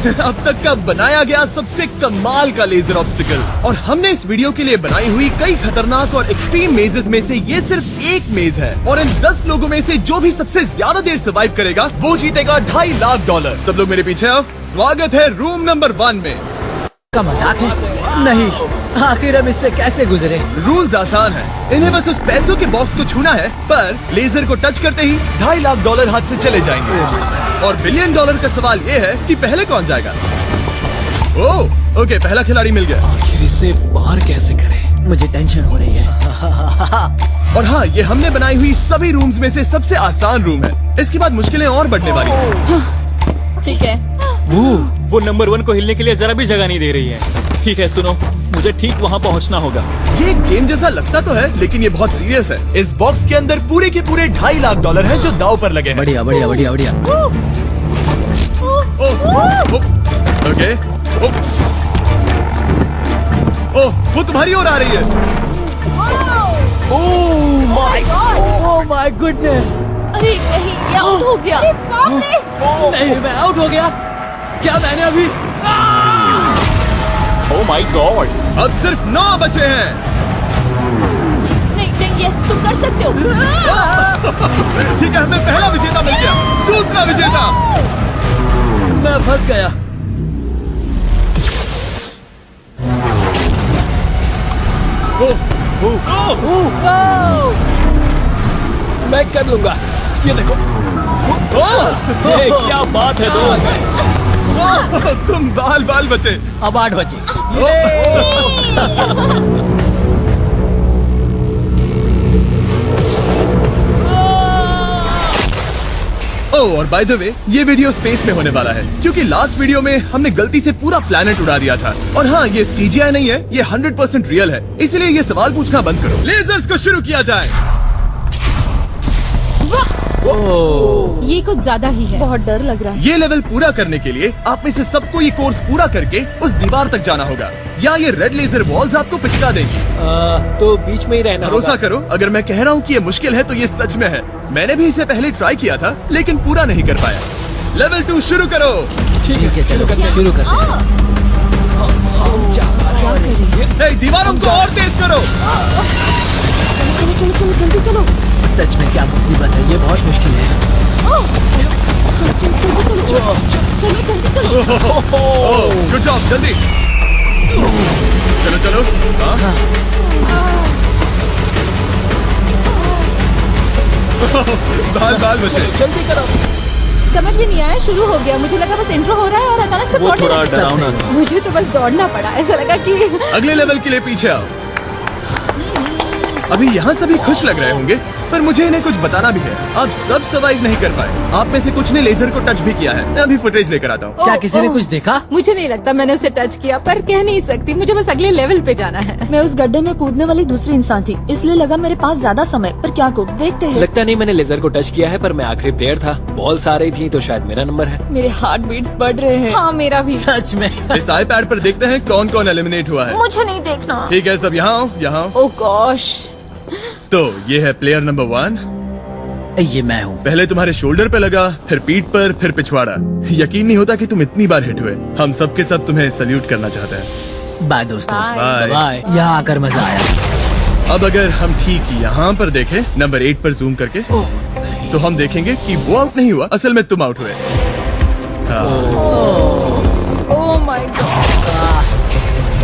अब तक का बनाया गया सबसे कमाल का लेजर ऑब्स्टिकल। और हमने इस वीडियो के लिए बनाई हुई कई खतरनाक और एक्सट्रीम मेजेस में से ये सिर्फ एक मेज है। और इन 10 लोगों में से जो भी सबसे ज्यादा देर सर्वाइव करेगा वो जीतेगा $2.5 लाख। सब लोग मेरे पीछे आओ। स्वागत है रूम नंबर 1 में। का मजाक है? नहीं, आखिर हम इससे कैसे गुजरे? रूल्स आसान है, इन्हें बस उस पैसों के बॉक्स को छूना है, पर लेजर को टच करते ही $2.5 लाख हाथ से चले जाएंगे। और $1 बिलियन का सवाल ये है कि पहले कौन जाएगा। ओह, ओके, पहला खिलाड़ी मिल गया। आखिर इसे पार कैसे करें? मुझे टेंशन हो रही है। और हाँ, ये हमने बनाई हुई सभी रूम्स में से सबसे आसान रूम है। इसके बाद मुश्किलें और बढ़ने वाली हैं। ठीक है। वो नंबर 1 को हिलने के लिए जरा भी जगह नहीं दे रही है। ठीक है, सुनो, मुझे ठीक वहाँ पहुँचना होगा। ये गेम जैसा लगता तो है, लेकिन ये बहुत सीरियस है। इस बॉक्स के अंदर पूरे के पूरे $2.5 लाख हैं जो दांव पर लगे हैं। बढ़िया बढ़िया बढ़िया बढ़िया। ओके। ओह, वो तुम्हारी ओर आ रही है। Oh my goodness! अरे नहीं, ये आउट हो गया। नहीं, मैं आउट हो गया। क्या मैंने अभी? Oh my God! अब सिर्फ 9 बचे हैं। नहीं नहीं, यस, तुम कर सकते हो। ठीक है, हमें पहला विजेता मिल गया। दूसरा विजेता। मैं फंस गया। मैं कर लूंगा। ये देखो। क्या बात है दोस्त! तुम बाल बचे। अब 8 बचे। ओह, और बाय द वे, ये वीडियो स्पेस में होने वाला है, क्योंकि लास्ट वीडियो में हमने गलती से पूरा प्लेनेट उड़ा दिया था। और हाँ, ये CGI नहीं है, ये 100% रियल है। इसलिए ये सवाल पूछना बंद करो। लेजर्स को शुरू किया जाए। ये कुछ ज्यादा ही है। बहुत डर लग रहा है। ये लेवल पूरा करने के लिए आप में से सबको ये कोर्स पूरा करके उस दीवार तक जाना होगा, या ये रेड लेजर वॉल्स आपको पिचका देगी। तो बीच में ही रहना होगा। भरोसा करो, अगर मैं कह रहा हूँ कि ये मुश्किल है तो ये सच में है। मैंने भी इसे पहले ट्राई किया था, लेकिन पूरा नहीं कर पाया। लेवल 2 शुरू करो। ठीक है, चलो शुरू करते हैं। नहीं, दीवारों को और तेज करो। चलो जल्दी चलो। सच में क्या मुसीबत है, ये बहुत मुश्किल है। चलो। गुड जॉब, जल्दी चलो। हाँ। बाल बचे। जल्दी करो। समझ भी नहीं आया, शुरू हो गया। मुझे लगा बस इंट्रो हो रहा है और अचानक से वो दौड़ने थोड़ा लगा। डरावना था। मुझे तो बस दौड़ना पड़ा। ऐसा लगा कि अगले लेवल के लिए पीछे आओ। अभी यहाँ सभी खुश लग रहे होंगे, पर मुझे इन्हें कुछ बताना भी है। आप सब सर्वाइव नहीं कर पाए। आप में से कुछ ने लेजर को टच भी किया है। मैं अभी फुटेज लेकर आता हूँ। क्या किसी ने कुछ देखा? मुझे नहीं लगता मैंने उसे टच किया, पर कह नहीं सकती। मुझे बस अगले लेवल पे जाना है। मैं उस गड्ढे में कूदने वाली दूसरी इंसान थी, इसलिए लगा मेरे पास ज्यादा समय। पर क्या कूद, देखते हैं। लगता नहीं मैंने लेजर को टच किया है, पर मैं आखिरी प्लेयर था। बॉल्स आ रही थी तो शायद मेरा नंबर है। मेरे हार्ट बीट्स बढ़ रहे हैं। हाँ, मेरा भी। सच में। इस iPad पर देखते हैं कौन कौन एलिमिनेट हुआ है। मुझे नहीं देखना। ठीक है, सब यहाँ आओ, यहाँ आओ। ओह गॉश। तो ये है प्लेयर नंबर 1। ये मैं हूँ। पहले तुम्हारे शोल्डर पे लगा, फिर पीठ पर, फिर पिछवाड़ा। यकीन नहीं होता कि तुम इतनी बार हिट हुए। हम सब के सब तुम्हें सल्यूट करना चाहते हैं। बाय दोस्तों। बाय। बाय। यहाँ आकर मजा आया। अब अगर हम ठीक यहाँ पर देखें, नंबर 8 पर जूम करके, तो हम देखेंगे कि वो आउट नहीं हुआ, असल में तुम आउट हुए। Oh my God.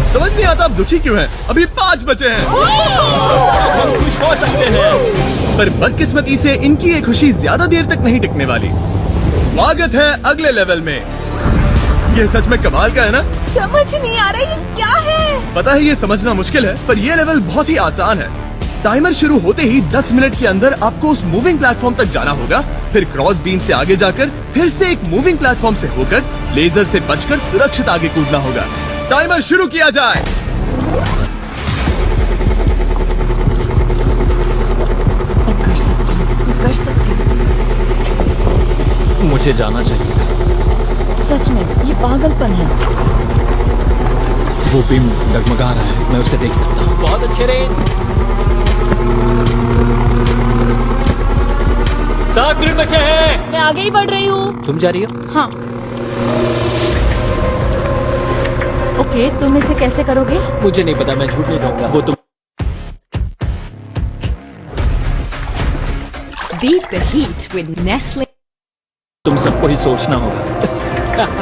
समझ नहीं आता आप दुखी क्यों हैं? अभी 5 बचे हैं। हम खुश हो सकते हैं, पर बदकिस्मती से इनकी ये खुशी ज्यादा देर तक नहीं टिकने वाली। स्वागत है अगले लेवल में। ये सच में कमाल का है ना? समझ नहीं आ रहा ये क्या है। पता है ये समझना मुश्किल है, पर ये लेवल बहुत ही आसान है। टाइमर शुरू होते ही 10 मिनट के अंदर आपको उस मूविंग प्लेटफॉर्म तक जाना होगा, फिर क्रॉस बीम से आगे जाकर फिर से एक मूविंग प्लेटफॉर्म से होकर लेजर से बचकर सुरक्षित आगे कूदना होगा। टाइमर शुरू किया जाए। मैं कर सकती हूँ। मुझे जाना चाहिए था। सच में ये पागलपन है। वो बीम डगमगा रहा है, मैं उसे देख सकता हूँ। बहुत अच्छे रे। 7 मिनट बचे हैं। मैं आगे ही बढ़ रही हूँ। तुम जा रही हो? हाँ। ओके, तुम इसे कैसे करोगे? मुझे नहीं पता, मैं झूठ नहीं कहूंगा। वो तुम Beat the heat with Nestle. तुम सबको ही सोचना होगा।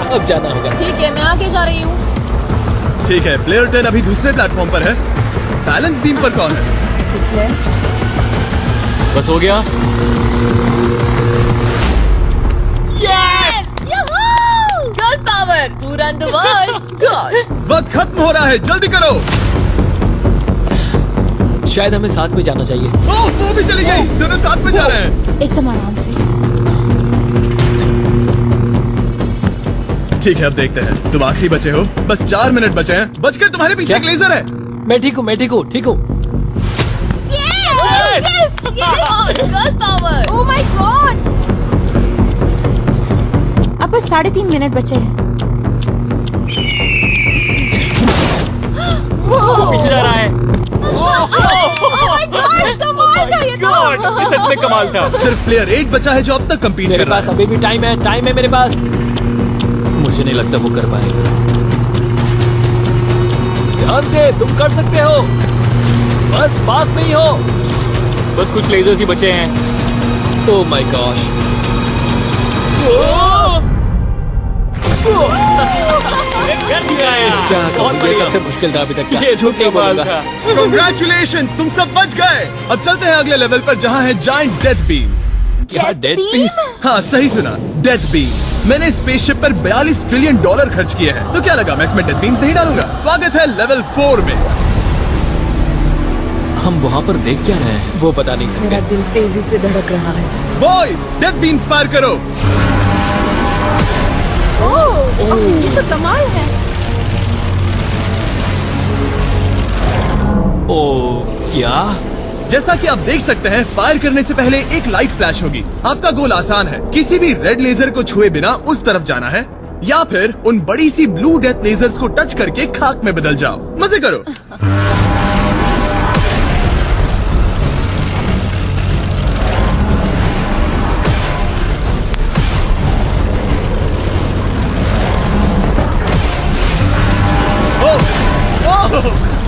अब जाना होगा। ठीक है, मैं आगे जा रही हूँ। ठीक है, प्लेयर 10 अभी दूसरे प्लेटफॉर्म पर है। बैलेंस बीम पर कौन है? ठीक है। बस हो गया। यस! God power! पूरा द वर्ल्ड! गॉड! वक्त खत्म हो रहा है, जल्दी करो। शायद हमें साथ में जाना चाहिए। ओह, वो भी चली गई। दोनों साथ में जा रहे हैं। एकदम आराम से। ठीक है, अब देखते हैं। तुम आखिरी बचे हो, बस 4 मिनट बचे हैं। बचकर तुम्हारे पीछे एक लेजर है। मैं ठीक हूँ, मैं ठीक हूँ, ठीक हूँ। God power! Oh my God! अब बस 3.5 मिनट बचे हैं। पीछे जा रहा है। कमाल था ये तो। God, ये सच में कमाल था। सिर्फ प्लेयर 8 बचा है जो अब तक कम्पीट मेरे कर रहा पास है। अभी भी टाइम है, टाइम है मेरे पास। मुझे नहीं लगता वो कर पाएगा। ध्यान से, तुम कर सकते हो। बस पास में ही हो। बस कुछ लेजर्स ही बचे हैं। Oh my gosh. कर दिया यार। क्या बहुत कहूँ, ये बढ़िया। सबसे मुश्किल था अभी तक का। ये झूठ नहीं कमाल बोलूंगा। था। Congratulations, तुम सब बच गए। अब चलते हैं अगले लेवल पर जहाँ है जाइंट डेथ बीम्स। क्या डेड पीस? हाँ, सही सुना, डेथ बीम। मैंने स्पेसशिप पर $42 ट्रिलियन खर्च किए हैं। तो क्या लगा मैं इसमें डेथ बीम्स नहीं डालूंगा? स्वागत है लेवल 4 में। हम वहाँ पर देख क्या रहे हैं? वो बता नहीं मेरा सकते। दिल तेजी से धड़क रहा है। बॉयज, डेथ बीम्स फायर करो। ये तो कमाल है। ओ, क्या? जैसा कि आप देख सकते हैं, फायर करने से पहले एक लाइट फ्लैश होगी। आपका गोल आसान है, किसी भी रेड लेजर को छुए बिना उस तरफ जाना है, या फिर उन बड़ी सी ब्लू डेथ लेजर्स को टच करके खाक में बदल जाओ। मजे करो।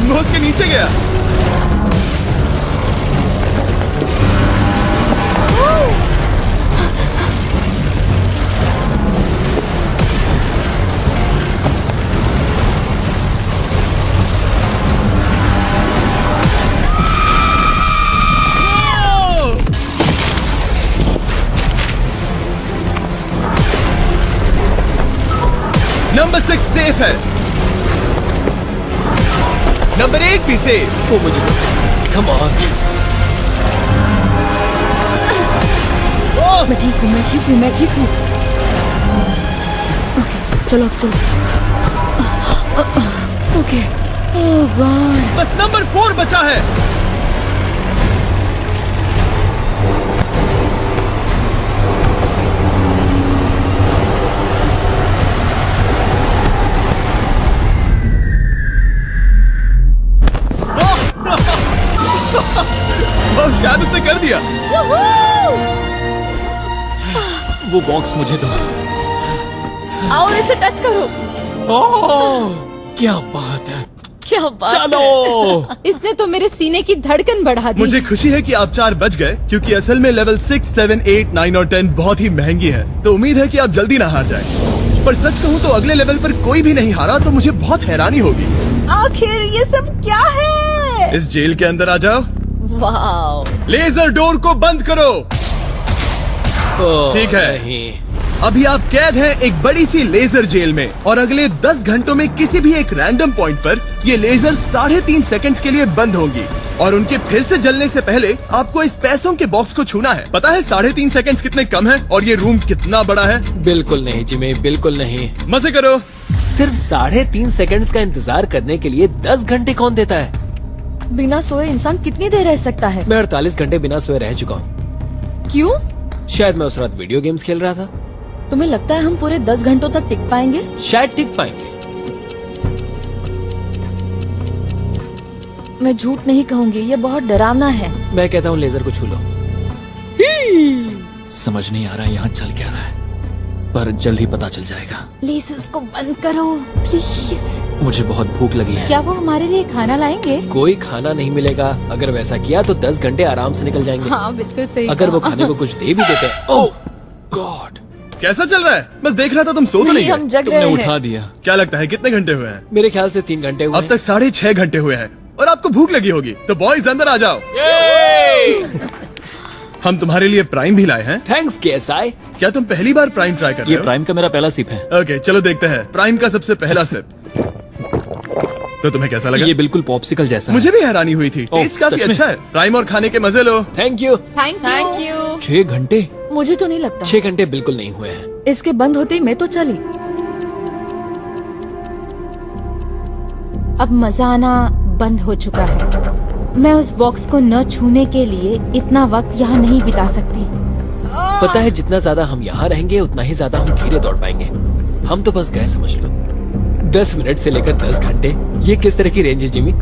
मैं उसके नीचे गया। नंबर 6 सेफ है। नंबर 8 भी सेफ। वो मुझे कम ऑन। मैं ठीक हूँ, मैं ठीक हूँ, मैं ठीक हूँ। ओके, चलो अब चलो। ओके। ओह गॉड। बस नंबर 4 बचा है। शायद उसने कर दिया। वो बॉक्स मुझे दो। आओ इसे टच करो। ओह, क्या बात है। क्या बात चलो। इसने तो मेरे सीने की धड़कन बढ़ा दी। मुझे खुशी है कि आप 4 बच गए, क्योंकि असल में लेवल 6, 7, 8, 9 और 10 बहुत ही महंगी है। तो उम्मीद है कि आप जल्दी ना हार जाएं। पर सच कहूँ तो अगले लेवल पर कोई भी नहीं हारा तो मुझे बहुत हैरानी होगी। आखिर ये सब क्या है? इस जेल के अंदर आ जाओ। वाओ। लेजर डोर को बंद करो। ओह, ठीक है। नहीं। अभी आप कैद हैं एक बड़ी सी लेजर जेल में, और अगले 10 घंटों में किसी भी एक रैंडम पॉइंट पर ये लेजर 3.5 सेकंड्स के लिए बंद होंगी, और उनके फिर से जलने से पहले आपको इस पैसों के बॉक्स को छूना है। पता है 3.5 सेकंड्स कितने कम है, और ये रूम कितना बड़ा है? बिल्कुल नहीं जिमी, बिल्कुल नहीं। मजे करो। सिर्फ 3.5 सेकंड्स का इंतजार करने के लिए 10 घंटे कौन देता है? बिना सोए इंसान कितनी देर रह सकता है? मैं 48 घंटे बिना सोए रह चुका हूँ। क्यों? शायद मैं उस रात वीडियो गेम्स खेल रहा था। तुम्हें लगता है हम पूरे 10 घंटों तक टिक पाएंगे? शायद टिक पाएंगे। मैं झूठ नहीं कहूंगी, ये बहुत डरावना है। मैं कहता हूँ लेजर को छू लो। समझ नहीं आ रहा यहाँ चल क्या रहा है, पर जल्द ही पता चल जाएगा। प्लीज इसको बंद करो, प्लीज। मुझे बहुत भूख लगी है। क्या वो हमारे लिए खाना लाएंगे? कोई खाना नहीं मिलेगा। अगर वैसा किया तो 10 घंटे आराम से निकल जाएंगे। हाँ बिल्कुल सही। अगर वो कहा। खाने को कुछ दे भी देते। ओह गॉड, कैसा चल रहा है? बस देख रहा था, तुम सो तो नहीं नहीं, गए? हम जग तुमने रहे उठा हैं। दिया। क्या लगता है कितने घंटे हुए हैं? मेरे ख्याल से 3 घंटे हुए अब तक 6.5 घंटे हुए हैं और आपको भूख लगी होगी। तो बॉयज अंदर आ जाओ, हम तुम्हारे लिए प्राइम भी लाए हैं। Thanks KSI। क्या तुम पहली बार प्राइम ट्राई कर रहे ये हो? प्राइम का मेरा पहला सिप है। ओके, चलो देखते हैं प्राइम का सबसे पहला सिप। तो तुम्हें कैसा लगा? ये बिल्कुल पॉप्सिकल जैसा है। मुझे भी हैरानी हुई थी। ओह, टेस्ट काफी सच में? अच्छा है। प्राइम और खाने के मजे लो। Thank you. Thank you. 6 घंटे। मुझे तो नहीं लगता। 6 घंटे बिल्कुल नहीं हुए हैं। इसके बंद होते ही मैं तो चली। अब मजा आना बंद हो चुका है। मैं उस बॉक्स को न छूने के लिए इतना वक्त यहाँ नहीं बिता सकती। पता है, जितना ज्यादा हम यहाँ रहेंगे उतना ही ज्यादा हम धीरे दौड़ पाएंगे। हम तो बस गए, समझ लो। 10 मिनट से लेकर 10 घंटे, ये किस तरह की रेंज है जिमी?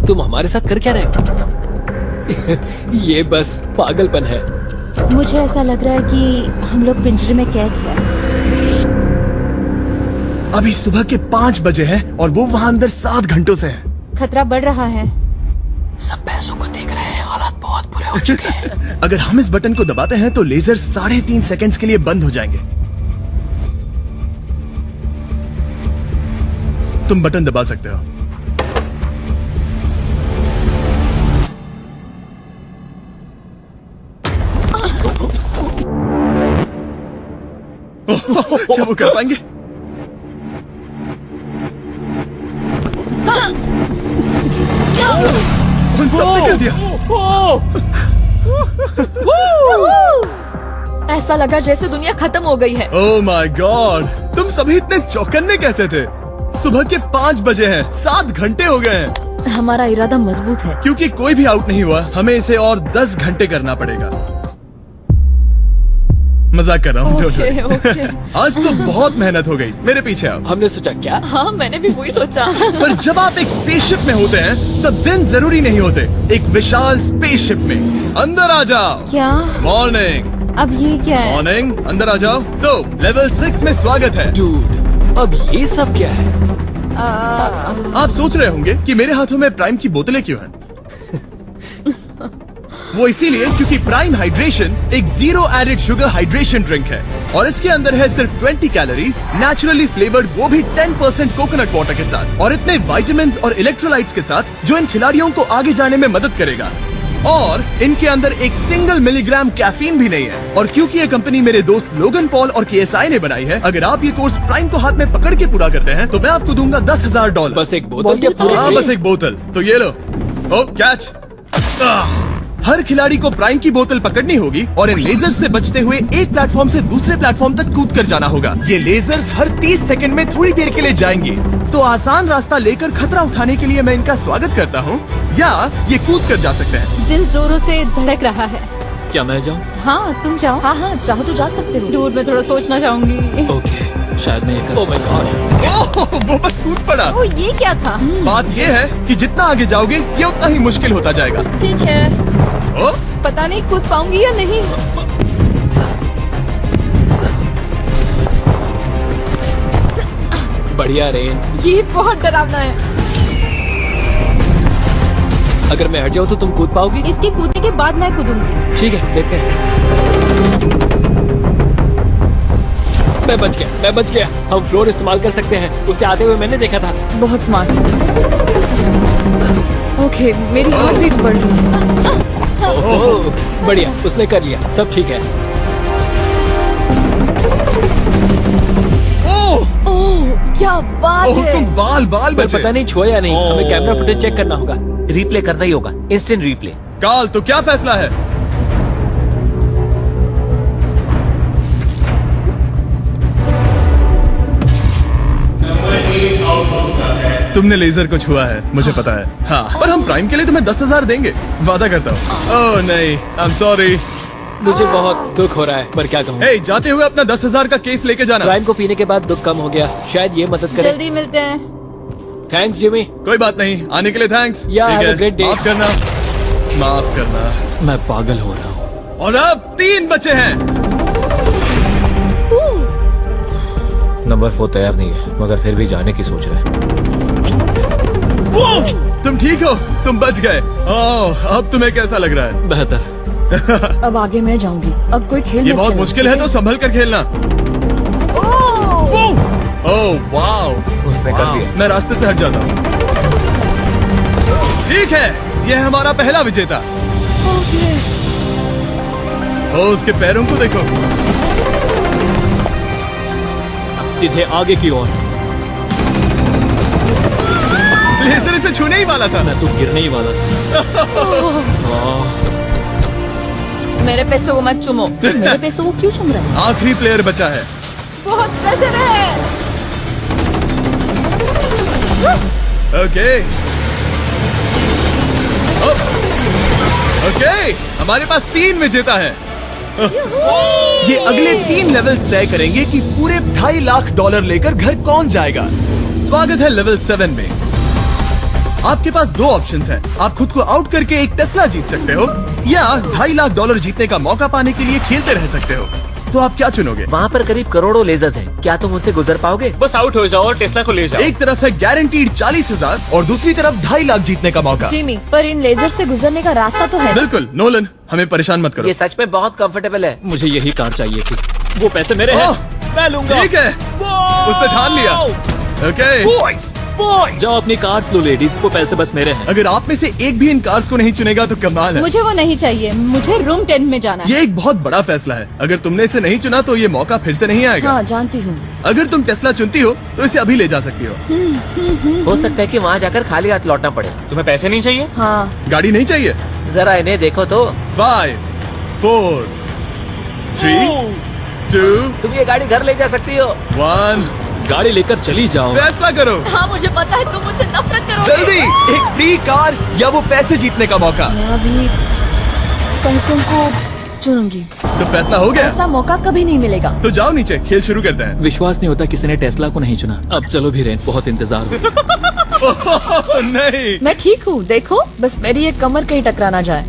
तुम हमारे साथ कर क्या रहे हो? ये बस पागलपन है। मुझे ऐसा लग रहा है कि हम लोग पिंजरे में कैद हैं। अभी सुबह के 5 बजे हैं और वो वहाँ अंदर 7 घंटों से है। खतरा बढ़ रहा है। सब पैसों को देख रहे हैं, हालात बहुत बुरे हो चुके हैं। अगर हम इस बटन को दबाते हैं तो लेजर 3.5 सेकंड्स के लिए बंद हो जाएंगे। तुम बटन दबा सकते हो। क्या वो कर पाएंगे? उन सबने कर दिया। ऐसा लगा जैसे दुनिया खत्म हो गई है। ओह माय गॉड, तुम सभी इतने चौकन्ने कैसे थे? सुबह के 5 बजे हैं, 7 घंटे हो गए हैं। हमारा इरादा मजबूत है। क्योंकि कोई भी आउट नहीं हुआ, हमें इसे और 10 घंटे करना पड़ेगा। मजाक कर रहा हूँ। don't worry। ओके। आज तो बहुत मेहनत हो गई। मेरे पीछे आओ। हमने सोचा क्या? हाँ मैंने भी वही सोचा। पर जब आप एक स्पेसशिप में होते हैं तब दिन जरूरी नहीं होते। एक विशाल स्पेसशिप में अंदर आ जाओ। क्या? मॉर्निंग। अब ये क्या है? मॉर्निंग, अंदर आ जाओ। तो लेवल 6 में स्वागत है। डूड, अब ये सब क्या है? आप सोच रहे होंगे कि मेरे हाथों में प्राइम की बोतलें क्यों हैं? वो इसीलिए क्योंकि प्राइम हाइड्रेशन एक 0 एडेड शुगर हाइड्रेशन ड्रिंक है और इसके अंदर है सिर्फ 20 कैलोरीज, नेचुरली फ्लेवर्ड, वो भी 10% कोकोनट वाटर के साथ, और इतने विटामिन्स और इलेक्ट्रोलाइट्स के साथ जो इन खिलाड़ियों को आगे जाने में मदद करेगा। और इनके अंदर एक सिंगल मिलीग्राम कैफीन भी नहीं है। और क्योंकि ये कंपनी मेरे दोस्त लोगन पॉल और KSI ने बनाई है, अगर आप ये कोर्स प्राइम को हाथ में पकड़ के पूरा करते हैं तो मैं आपको दूंगा $10,000। बस एक बोतल या पूरे हाँ, ट्रे? बस एक बोतल। तो ये लो। ओ कैच। हर खिलाड़ी को प्राइम की बोतल पकड़नी होगी और इन लेजर्स से बचते हुए एक प्लेटफॉर्म से दूसरे प्लेटफॉर्म तक कूद कर जाना होगा। ये लेजर्स हर 30 सेकंड में थोड़ी देर के लिए जाएंगी। तो आसान रास्ता लेकर खतरा उठाने के लिए मैं इनका स्वागत करता हूँ, या ये कूद कर जा सकते हैं। दिल जोरों से धड़क रहा है। क्या मैं जाऊँ? हाँ तुम जाओ। हाँ हाँ चाहो तो जा सकते हो। दूर में थोड़ा सोचना चाहूंगी। ओके, शायद मैं ये ओह माय गॉड। ओह, वो बस कूद पड़ा। ओ ये क्या था? बात ये है कि जितना आगे जाओगे ये उतना ही मुश्किल होता जाएगा। ठीक है। ओ, पता नहीं कूद पाऊंगी या नहीं। बढ़िया रेन। ये बहुत डरावना है। अगर मैं हट जाऊँ तो तुम कूद पाओगी? इसके कूदने के बाद मैं कूदूंगी। ठीक है, देखते हैं। मैं बच गया। हम फ्लोर इस्तेमाल कर सकते हैं, उसे आते हुए मैंने देखा था। बहुत स्मार्ट। ओके, मेरी हार्ट बीट्स बढ़ रही है। ओह, बढ़िया, उसने कर लिया, सब ठीक है। ओह, ओह क्या बात ओह, है। तुम बाल पर बचे। पता नहीं छुआ या नहीं, हमें कैमरा फुटेज चेक करना होगा। रिप्ले करना ही होगा, इंस्टेंट रिप्ले। काल, तो क्या फैसला है? तुमने लेजर को छुआ है, मुझे पता है। हाँ, पर हम प्राइम के लिए तुम्हें 10,000 देंगे, वादा करता हूँ। ओह नहीं, आई एम सॉरी। मुझे बहुत दुख हो रहा है, पर क्या कहूँ। हे, जाते हुए अपना 10,000 का केस लेके जाना। प्राइम को पीने के बाद दुख कम हो गया, शायद ये मदद करे। जल्दी मिलते हैं। Thanks Jimmy. कोई बात नहीं, आने के लिए थैंक्स। Yeah, ठीक have है, a great day. माफ करना। मैं पागल हो रहा हूँ। और अब 3 बचे हैं। नंबर 4 तैयार नहीं है, मगर फिर भी जाने की सोच रहा है। तुम ठीक हो? तुम बच गए। ओह, अब तुम्हें कैसा लग रहा है? बेहतर। अब आगे मैं जाऊंगी। अब कोई खेल ये मत बहुत खेलना, मुश्किल है, ठीक तो संभल कर खेलना। ओह वाओ, उसने कर दिया। मैं रास्ते से हट जाता हूँ। ठीक है, ये है हमारा पहला विजेता। ओके। ओ, उसके पैरों को देखो। अब सीधे आगे की ओर। लेजर इसे छूने ही वाला था। मैं तो गिरने ही वाला था। मेरे पैसों को मत चुमो। मेरे पैसों को क्यों चुम रहा है? आखिरी प्लेयर बचा है। बहुत प्रेशर है। ओके ओके, हमारे पास 3 विजेता है। ये अगले 3 लेवल्स तय करेंगे कि पूरे $2.5 लाख लेकर घर कौन जाएगा। स्वागत है लेवल 7 में। आपके पास 2 ऑप्शंस हैं। आप खुद को आउट करके एक टेस्ला जीत सकते हो, या $2.5 लाख जीतने का मौका पाने के लिए खेलते रह सकते हो। तो आप क्या चुनोगे? वहाँ पर करीब करोड़ों लेजर्स हैं। क्या तुम उनसे गुजर पाओगे? बस आउट हो जाओ और टेस्ला को ले जाओ। एक तरफ है गारंटीड 40,000 और दूसरी तरफ $2.5 लाख जीतने का मौका। जिमी, पर इन लेजर से गुजरने का रास्ता तो है। बिल्कुल नोलन, हमें परेशान मत करो। ये सच में बहुत कंफर्टेबल है। मुझे यही कार चाहिए थी। वो पैसे मेरे हैं, ओह, मैं लूंगा। ठीक है, उसने ठान लिया। ओके, बॉयज बॉयज, जाओ अपनी कार्स लो लेडीज, वो पैसे बस मेरे हैं। अगर आप में से एक भी इन कार्स को नहीं चुनेगा तो कमाल है। मुझे वो नहीं चाहिए, मुझे रूम 10 में जाना है। ये एक बहुत बड़ा फैसला है। अगर तुमने इसे नहीं चुना तो ये मौका फिर से नहीं आएगा। हाँ, जानती हूँ। अगर तुम टेस्ला चुनती हो तो इसे अभी ले जा सकती हो। हो सकता है कि वहाँ जाकर खाली हाथ लौटना पड़े। तुम्हें पैसे नहीं चाहिए? हाँ, गाड़ी नहीं चाहिए? जरा इन्हें देखो तो। 5 4 3 2 तुम ये गाड़ी घर ले जा सकती हो। 1, गाड़ी लेकर चली जाओ। फैसला करो हाँ, मुझे पता है तुम मुझसे नफरत करोगे। जल्दी। एक फ्री कार या वो पैसे जीतने का मौका। मैं अभी पैसों को चुनूंगी। तो फैसला हो गया। ऐसा मौका कभी नहीं मिलेगा। तो जाओ नीचे, खेल शुरू करते हैं। विश्वास नहीं होता किसी ने टेस्ला को नहीं चुना। अब चलो भी रेंट, बहुत इंतजार हो गया। नहीं, मैं ठीक हूँ, देखो बस मेरी ये कमर कहीं टकरा ना जाए।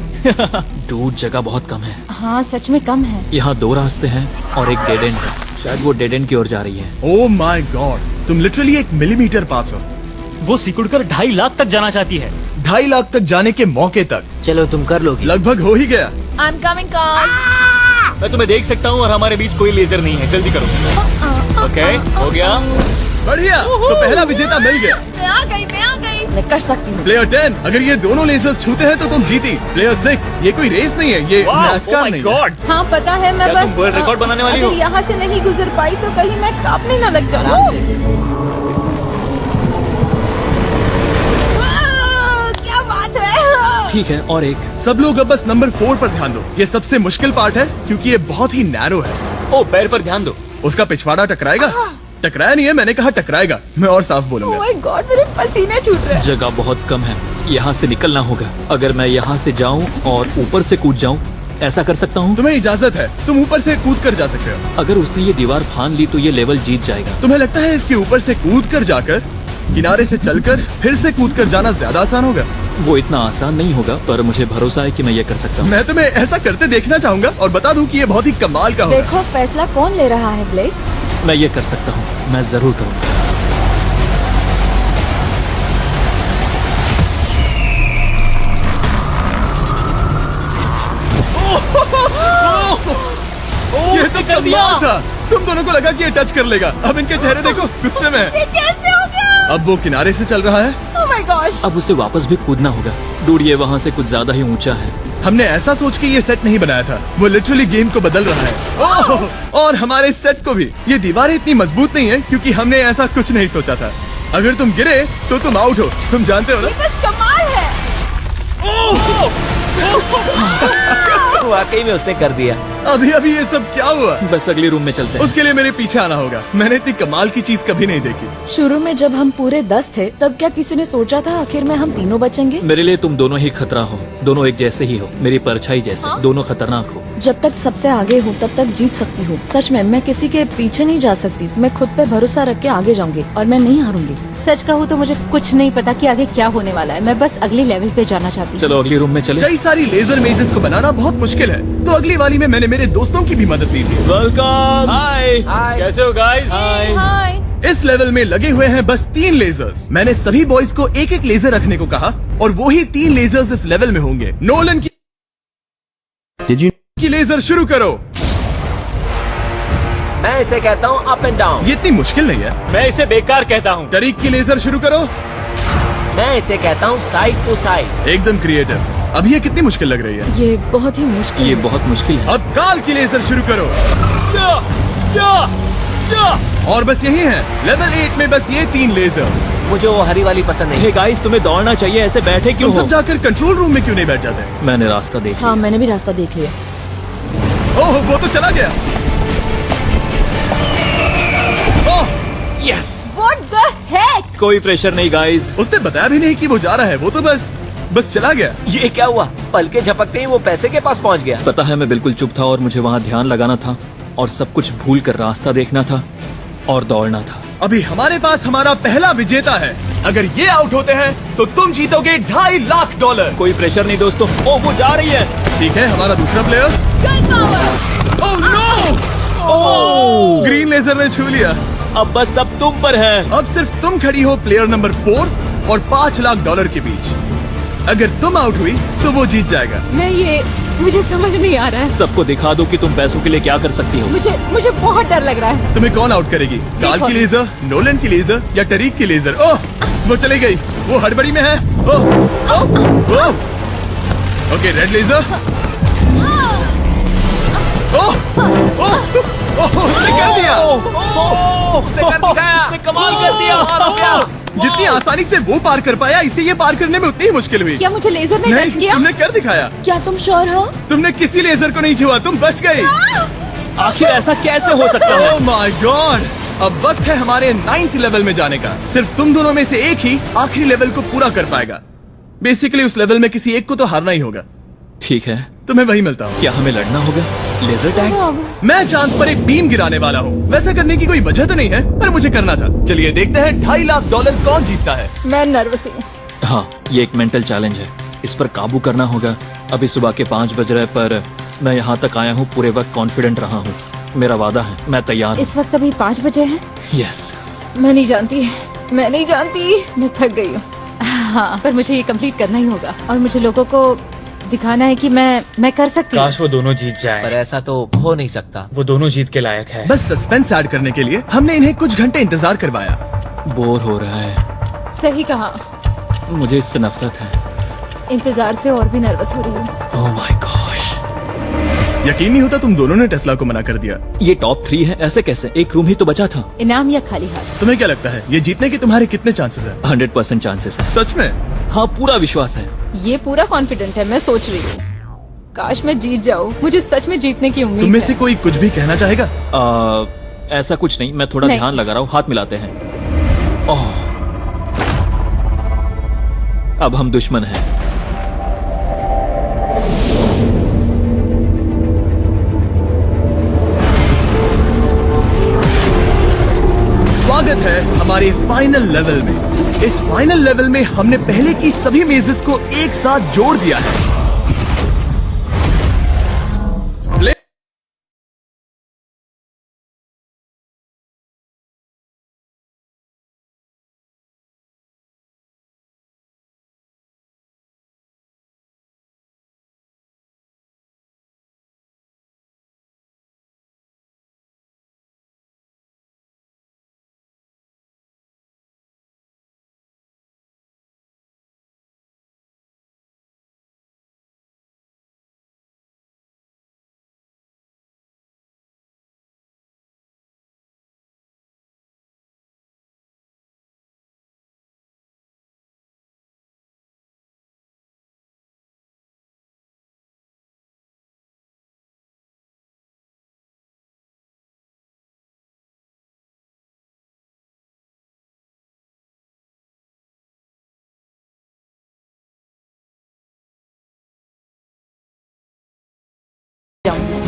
दूर जगह बहुत कम है। हाँ, सच में कम है। यहाँ 2 रास्ते हैं और एक डेड एंड है। शायद वो डेड एंड की ओर जा रही है। ओह माय गॉड, तुम लिटरली 1 मिलीमीटर पास हो। वो सिकुड़कर 2.5 लाख तक जाना चाहती है। 2.5 लाख तक जाने के मौके तक चलो तुम कर लोगी। लगभग हो ही गया। I am coming car. मैं तुम्हें देख सकता हूँ और हमारे बीच कोई लेजर नहीं है। जल्दी करो। ओके, हो गया। बढ़िया, तो पहला विजेता मिल गया। मैं आ गई। मैं कर सकती हूँ। प्लेयर 10, अगर ये दोनों लेजर्स छूते हैं तो तुम जीती। प्लेयर 6, ये कोई रेस नहीं है, ये NASCAR नहीं है। हाँ पता है, मैं क्या तुम बस वर्ल्ड रिकॉर्ड बनाने वाली हो? अगर यहाँ से नहीं गुजर पाई तो कहीं मैं कांपने न लग जाऊँ। क्या बात है। ठीक है, और एक। सब लोग अब बस नंबर 4 पर ध्यान दो। ये सबसे मुश्किल पार्ट है क्योंकि ये बहुत ही नैरो है। ओ, पैर पर ध्यान दो। उसका पिछवाड़ा टकराएगा। टकराया नहीं है, मैंने कहा टकराएगा। मैं और साफ बोलूंगा। ओह माय गॉड, मेरे पसीने छूट रहे हैं। जगह बहुत कम है, यहाँ से निकलना होगा। अगर मैं यहाँ से जाऊँ और ऊपर से कूद जाऊँ, ऐसा कर सकता हूँ? तुम्हें इजाजत है, तुम ऊपर से कूद कर जा सकते हो। अगर उसने ये दीवार फान ली तो ये लेवल जीत जाएगा। तुम्हें लगता है इसके ऊपर से कूद कर जाकर किनारे से चलकर फिर से कूद कर जाना ज्यादा आसान होगा? वो इतना आसान नहीं होगा, पर मुझे भरोसा है कि मैं ये कर सकता हूँ। मैं तुम्हें ऐसा करते देखना चाहूंगा और बता दूं कि ये बहुत ही कमाल का होगा। देखो फैसला कौन ले रहा है ब्लेक। मैं ये कर सकता हूँ, मैं जरूर करूँगा। ये तो कमाल था। तुम दोनों को लगा कि ये टच कर लेगा। अब इनके चेहरे देखो, गुस्से में है। ये कैसे हो गया? अब वो किनारे से चल रहा है। Oh my gosh. अब उसे वापस भी कूदना होगा। डूड, ये वहाँ से कुछ ज्यादा ही ऊंचा है। हमने ऐसा सोच के ये सेट नहीं बनाया था। वो लिटरली गेम को बदल रहा है। ओह, और हमारे इस सेट को भी। ये दीवारें इतनी मजबूत नहीं है क्योंकि हमने ऐसा कुछ नहीं सोचा था। अगर तुम गिरे तो तुम आउट हो, तुम जानते हो ना? ये बस कमाल है। वाकई में उसने कर दिया। अभी अभी ये सब क्या हुआ? बस अगले रूम में चलते हैं। उसके लिए मेरे पीछे आना होगा। मैंने इतनी कमाल की चीज कभी नहीं देखी। शुरू में जब हम पूरे 10 थे तब क्या किसी ने सोचा था आखिर में हम तीनों बचेंगे? मेरे लिए तुम दोनों ही खतरा हो, दोनों एक जैसे ही हो, मेरी परछाई जैसे। दोनों खतरनाक हो। जब तक सबसे आगे हूँ तब तक जीत सकती हूँ। सच में मैं किसी के पीछे नहीं जा सकती। मैं खुद पे भरोसा रख के आगे जाऊंगी और मैं नहीं हारूंगी। सच कहूँ तो मुझे कुछ नहीं पता कि आगे क्या होने वाला है। मैं बस अगले लेवल पे जाना चाहती हूँ। चलो अगले रूम में चले। कई सारी लेजर मेजेस को बनाना बहुत मुश्किल है, तो अगली वाली में मैंने मेरे दोस्तों की भी मदद ली थी। वेलकम। हाय, हाय। कैसे हो गाइस? हाय। इस लेवल में लगे हुए हैं बस 3 लेजर्स। मैंने सभी बॉयज को एक एक लेजर रखने को कहा और वो ही 3 लेजर्स इस लेवल में होंगे। नोलन की लेजर शुरू करो। मैं इसे कहता हूँ अप एंड डाउन। ये इतनी मुश्किल नहीं है। मैं इसे बेकार कहता हूँ। टरीक की लेजर शुरू करो। मैं इसे कहता हूँ साइड टू साइड। एकदम क्रिएटिव। अब ये कितनी मुश्किल लग रही है। ये बहुत ही मुश्किल ये है। बहुत मुश्किल है। अब काल की लेजर शुरू करो। और बस यही है लेवल 8 में, बस ये 3 लेजर। मुझे वो हरी वाली पसंद नहीं। हे गाइस, तुम्हें दौड़ना चाहिए, ऐसे बैठे क्यों तुम हो? सब जाकर कंट्रोल रूम में क्यों नहीं बैठ जाते? मैंने रास्ता देखा। हाँ, मैंने भी रास्ता देख लिया। ओह, वो तो चला गया। ओह, यस। What the heck? कोई प्रेशर नहीं गाइस। उसने बताया भी नहीं कि वो जा रहा है, वो तो बस चला गया। ये क्या हुआ? पल के झपकते ही वो पैसे के पास पहुँच गया। पता है, मैं बिल्कुल चुप था और मुझे वहाँ ध्यान लगाना था और सब कुछ भूल कर रास्ता देखना था और दौड़ना था। अभी हमारे पास हमारा पहला विजेता है। अगर ये आउट होते हैं तो तुम जीतोगे $2.5 लाख। कोई प्रेशर नहीं दोस्तों। ओ, वो जा रही है। ठीक है, हमारा दूसरा player. Oh no! Oh! Green laser ने छू लिया। अब बस सब तुम पर है। अब सिर्फ तुम खड़ी हो प्लेयर नंबर 4 और $5 लाख के बीच। अगर तुम आउट हुई तो वो जीत जाएगा। मुझे समझ नहीं आ रहा है। सबको दिखा दो कि तुम पैसों के लिए क्या कर सकती हो। मुझे बहुत डर लग रहा है। तुम्हें कौन आउट करेगी? काल की लेजर, नोलन की लेजर या टरीक की लेजर? ओह, वो चली गई। वो हड़बड़ी में है। Oh, oh, oh. Okay, red laser. Oh, oh, oh, उसने कर दिया। उसने कर दिखाया। उसने कमाल कर दिया। जितनी आसानी से वो पार कर पाया, इसे ये पार करने में उतनी ही मुश्किल हुई। क्या मुझे लेजर ने टच नहीं, किया? तुमने कर दिखाया। क्या तुम श्योर हो? तुमने किसी लेजर को नहीं छुआ, तुम बच गई। आखिर ऐसा कैसे हो सकता है? Oh my God! अब वक्त है हमारे 9th लेवल में जाने का। सिर्फ तुम दोनों में से एक ही आखिरी लेवल को पूरा कर पाएगा। बेसिकली उस लेवल में किसी एक को तो हारना ही होगा। ठीक है, तुम्हें वही मिलता हूँ। क्या हमें लड़ना होगा? Laser tag. मैं चांद पर एक बीम गिराने वाला हूँ। वैसा करने की कोई वजह तो नहीं है, पर मुझे करना था। चलिए देखते हैं $2.5 लाख कौन जीतता है। मैं नर्वस हूँ। हाँ, ये एक मेंटल चैलेंज है। इस पर काबू करना होगा। अभी सुबह के 5 बज रहे, पर मैं यहाँ तक आया हूँ पूरे वक्त कॉन्फिडेंट रहा हूँ। मेरा वादा है, मैं तैयार हूँ। इस वक्त अभी 5 बजे हैं। यस। मैं नहीं जानती, मैं थक गई हूँ। हाँ, पर मुझे ये कंप्लीट करना ही होगा। और मुझे लोगों को दिखाना है कि मैं कर सकती हूँ। काश वो दोनों जीत जाए, पर ऐसा तो हो नहीं सकता। वो दोनों जीत के लायक है। बस सस्पेंस ऐड करने के लिए हमने इन्हें कुछ घंटे इंतजार करवाया। बोर हो रहा है। सही कहा। मुझे इससे नफरत है। इंतजार से और भी नर्वस हो रही हूँ। Oh my gosh. यकीन नहीं होता तुम दोनों ने टेस्ला को मना कर दिया। ये टॉप 3 है, ऐसे कैसे? एक रूम ही तो बचा था। इनाम या खाली हाथ? तुम्हें क्या लगता है ये जीतने के तुम्हारे कितने चांसेस हैं? 100% चांसेस है। सच में? हाँ, पूरा विश्वास है। ये पूरा कॉन्फिडेंट है। मैं सोच रही हूँ काश मैं जीत जाऊँ। मुझे सच में जीतने की उम्मीद तुम में है। से कोई कुछ भी कहना चाहेगा? ऐसा कुछ नहीं, मैं थोड़ा नहीं। ध्यान लगा रहा हूँ। हाथ मिलाते हैं। ओह, अब हम दुश्मन हैं। स्वागत है हमारे फाइनल लेवल में। इस फाइनल लेवल में हमने पहले की सभी मेजेस को एक साथ जोड़ दिया है।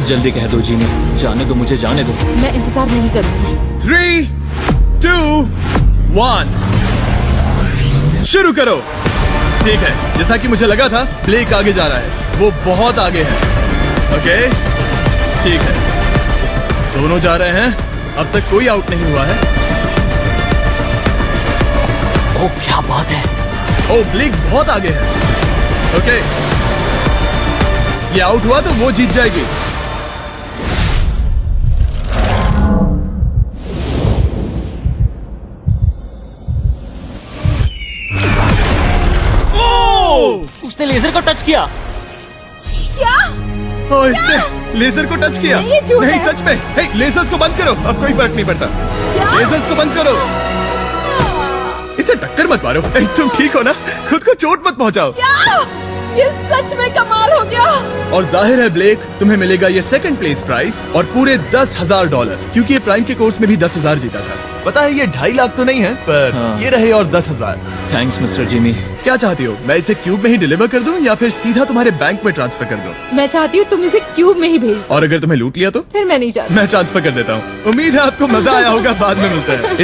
जल्दी कह दो जीनी, जाने दो, मुझे जाने दो। मैं इंतजार नहीं करूंगी। 3, 2, 1 शुरू करो। ठीक है, जैसा कि मुझे लगा था, ब्लेक आगे जा रहा है। वो बहुत आगे है। ओके, ठीक है, दोनों जा रहे हैं। अब तक कोई आउट नहीं हुआ है। ओ ब्लेक बहुत आगे है। ओके, ये आउट हुआ तो वो जीत जाएगी। उसने लेजर को टच किया। ओ, इसने लेजर को टच किया। नहीं, ये झूठ नहीं, है। सच में। हे, लेजर्स को बंद करो, अब कोई फर्क नहीं पड़ता। लेजर्स को बंद करो। इसे टक्कर मत मारो। हे, तुम ठीक हो ना? खुद को चोट मत पहुंचाओ। ये सच में कमाल हो गया। और जाहिर है ब्लेक, तुम्हें मिलेगा ये सेकंड प्लेस प्राइस और पूरे $10,000, क्योंकि ये प्राइम के कोर्स में भी 10,000 जीता था। पता है ये 2.5 लाख तो नहीं है, पर हाँ। ये रहे और 10,000। Thanks mister Jimmy. क्या चाहती हो, मैं इसे क्यूब में ही डिलीवर कर दूं या फिर सीधा तुम्हारे बैंक में ट्रांसफर कर दूं? मैं चाहती हूँ तुम इसे क्यूब में ही भेज दो। और अगर तुम्हें लूट लिया तो? फिर मैं नहीं चाहती। मैं ट्रांसफर कर देता हूँ। उम्मीद है आपको मजा आया होगा। बाद में मिलते हैं।